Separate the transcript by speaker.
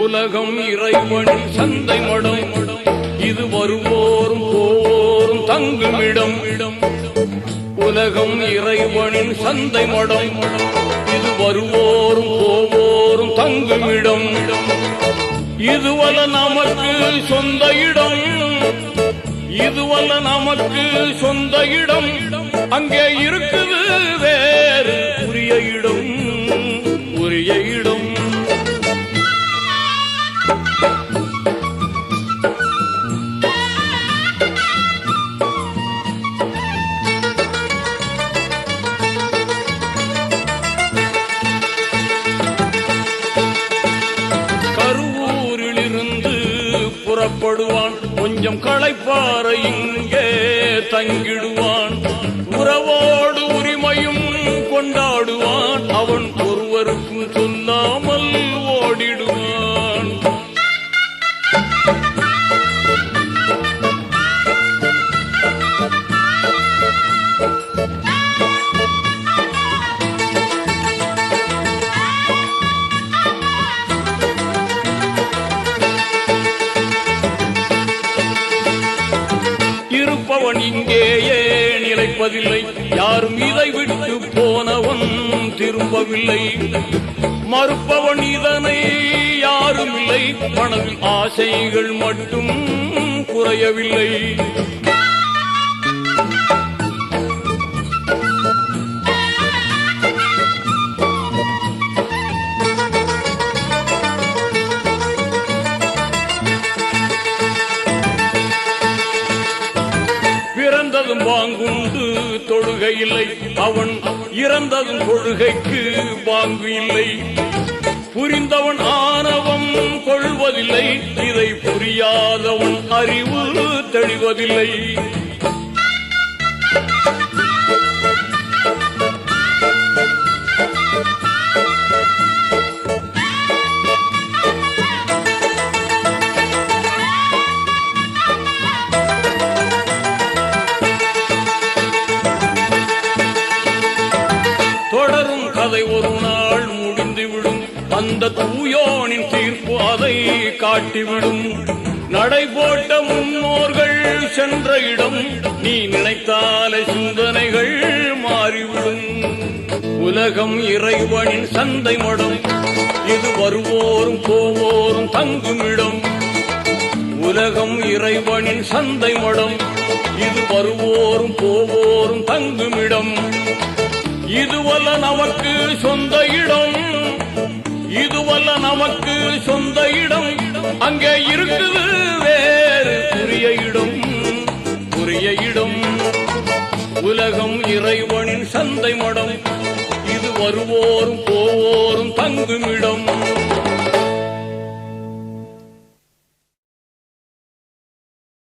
Speaker 1: உலகம் இறைவனின் சந்தை மடம், இது வருவோரும் போவோரும் தங்குமிடம். உலகம் இறைவனின் சந்தை மடம், இது வருவோரும் போவோரும் தங்குமிடம். இதுவல்ல நமக்கு சொந்த இடம், இதுவல்ல நமக்கு சொந்த இடம், அங்கே இருக்குது வேறு உரிய இடம், உரிய இடம். கருவூரிலிருந்து புறப்படுவான், கொஞ்சம் களைப்பார இங்கே தங்கிடுவான். உறவோடு உரிமையும் கொண்டாடுவான், அவன் ஒருவருக்கும் சொல்லாமல் ஓடிடுவான். இருப்பவன் இங்கேயே நிலைப்பதில்லை, யாரும் இதை விட்டு போனவன் திரும்பவில்லை. மறுப்பவன் இதனை யாரும் இல்லை, மனதில் ஆசைகள் மட்டும் குறையவில்லை. பிறந்ததும் வாங்குண்டு தொழுகை இல்லை, அவன் இறந்ததும் கொள்கைக்கு வாங்கு இல்லை. புரிந்தவன் ஆணவம் கொள்வதில்லை, இதை புரியாதவன் அறிவு தெளிவதில்லை. தொடரும் கதை ஒரு நாள் முடிந்துவிடும், அந்த தூயோனின் தீர்ப்பு அதை காட்டிவிடும். நடைபோட்ட முன்னோர்கள் சென்ற இடம், நீ நினைத்தாலே சிந்தனைகள் மாறிவிடும். உலகம் இறைவனின் சந்தை மடம், இது வருவோரும் போவோரும் தங்குமிடம். உலகம் இறைவனின் சந்தை மடம், இது வருவோரும் போவோரும் தங்குமிடம். இதுவல்ல நமக்கு சொந்த இடம், இதுவல்ல நமக்கு சொந்த இடம், அங்கே இருக்குது வேறு உரிய இடம், உரிய இடம். உலகம் இறைவனின் சந்தை மடம், இது வருவோரும் போவோரும் தங்குமிடம்.